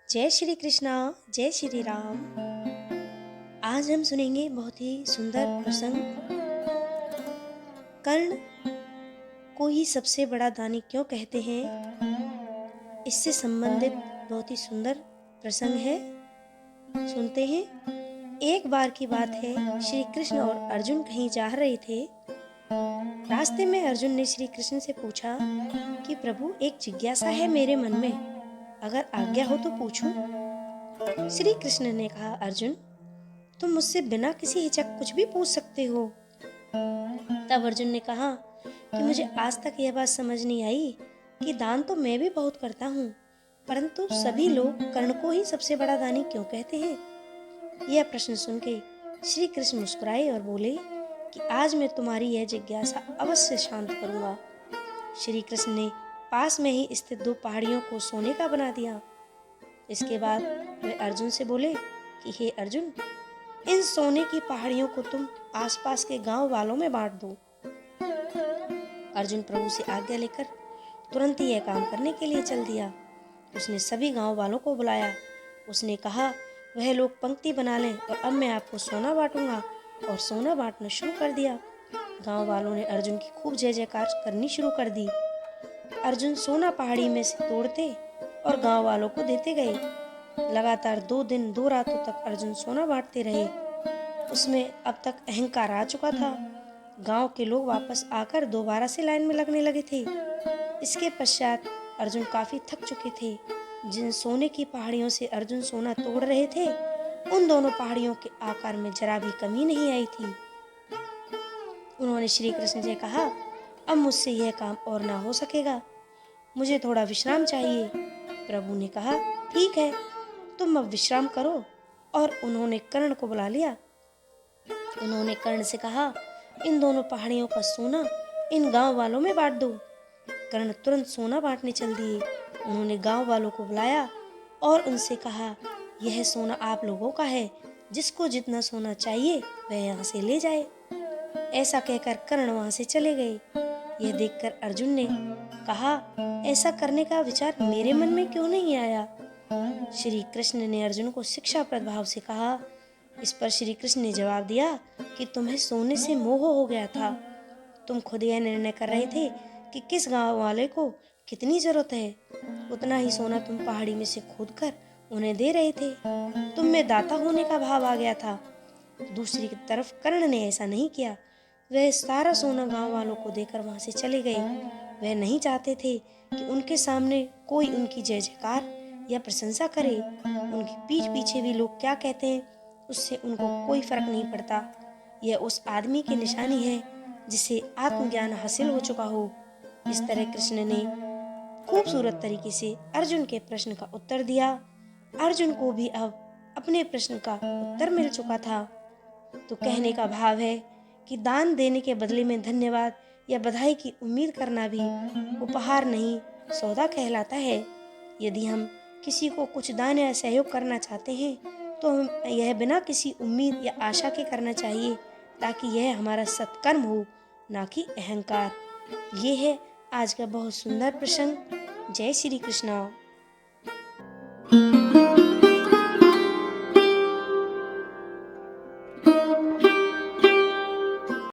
जय श्री कृष्णा, जय श्री राम। आज हम सुनेंगे बहुत ही सुंदर प्रसंग। कर्ण को ही सबसे बड़ा दानी क्यों कहते हैं, इससे संबंधित बहुत ही सुंदर प्रसंग है। सुनते हैं। एक बार की बात है, श्री कृष्ण और अर्जुन कहीं जा रहे थे। रास्ते में अर्जुन ने श्री कृष्ण से पूछा कि प्रभु, एक जिज्ञासा है मेरे मन में, अगर आज्ञा हो तो पूछूं। श्री कृष्ण ने कहा, अर्जुन, तुम मुझसे बिना किसी हिचक कुछ भी पूछ सकते हो। तब अर्जुन ने कहा कि मुझे आज तक यह बात समझ नहीं आई कि दान तो मैं भी बहुत करता हूँ, परंतु सभी लोग कर्ण को ही सबसे बड़ा दानी क्यों कहते हैं। यह प्रश्न सुन के श्री कृष्ण मुस्कुराए और बोले कि आज मैं तुम्हारी यह जिज्ञासा अवश्य शांत करूंगा। श्री कृष्ण ने पास में ही स्थित दो पहाड़ियों को सोने का बना दिया। इसके बाद वे अर्जुन से बोले कि हे अर्जुन, इन सोने की पहाड़ियों को तुम आसपास के गांव वालों में बांट दो। अर्जुन प्रभु से आज्ञा लेकर तुरंत ही यह काम करने के लिए चल दिया। उसने सभी गांव वालों को बुलाया। उसने कहा, वह लोग पंक्ति बना लें और अब मैं आपको सोना बांटूंगा। और सोना बांटना शुरू कर दिया। गांव वालों ने अर्जुन की खूब जय जयकार करनी शुरू कर दी। अर्जुन सोना पहाड़ी में से तोड़ते और गांव वालों को देते गए। लगातार 2 दिन 2 रातों तक अर्जुन सोना बांटते रहे। उसमें अब तक अहंकार आ चुका था। गांव के लोग वापस आकर दोबारा से लाइन में लगने लगे थे। इसके पश्चात अर्जुन काफी थक चुके थे। जिन सोने की पहाड़ियों से अर्जुन सोना तोड़ रहे थे, उन दोनों पहाड़ियों के आकार में जरा भी कमी नहीं आई थी। उन्होंने श्री कृष्ण से कहा, अब मुझसे यह काम और ना हो सकेगा, मुझे थोड़ा विश्राम चाहिए। प्रभु ने कहा, ठीक है, तुम अब विश्राम करो। और उन्होंने कर्ण को बुला लिया। उन्होंने कर्ण से कहा, इन दोनों पहाड़ियों का सोना इन गांव वालों में बांट दो। कर्ण तुरंत सोना बांटने चल दिए। उन्होंने गांव वालों को बुलाया और उनसे कहा, यह सोना आप लोगों का है, जिसको जितना सोना चाहिए वह यहाँ से ले जाए। ऐसा कहकर कर्ण वहां से चले गए। यह देखकर अर्जुन ने कहा, ऐसा करने का विचार मेरे मन में क्यों नहीं आया। श्री कृष्ण ने अर्जुन को शिक्षाप्रद भाव से कहा। इस पर श्री कृष्ण ने जवाब दिया कि तुम्हें सोने से मोह हो गया था। तुम खुद यह निर्णय कर रहे थे कि किस गांव वाले को कितनी जरूरत है, उतना ही सोना तुम पहाड़ी में से खोद कर उन्हें दे रहे थे। तुम में दाता होने का भाव आ गया था। दूसरी तरफ कर्ण ने ऐसा नहीं किया। वह सारा सोना गांव वालों को देकर वहां से चले गए। वह नहीं चाहते थे कि उनके सामने कोई उनकी जय जयकार या प्रशंसा करे। उनके पीठ पीछे भी लोग क्या कहते हैं, उससे उनको कोई फर्क नहीं पड़ता। यह उस आदमी की निशानी है जिसे आत्मज्ञान हासिल हो चुका हो। इस तरह कृष्ण ने खूबसूरत तरीके से अर्जुन के प्रश्न का उत्तर दिया। अर्जुन को भी अब अपने प्रश्न का उत्तर मिल चुका था। तो कहने का भाव है कि दान देने के बदले में धन्यवाद या बधाई की उम्मीद करना भी उपहार नहीं, सौदा कहलाता है। यदि हम किसी को कुछ दान या सहयोग करना चाहते हैं, तो हम यह बिना किसी उम्मीद या आशा के करना चाहिए, ताकि यह हमारा सत्कर्म हो, ना कि अहंकार। ये है आज का बहुत सुंदर प्रसंग। जय श्री कृष्ण।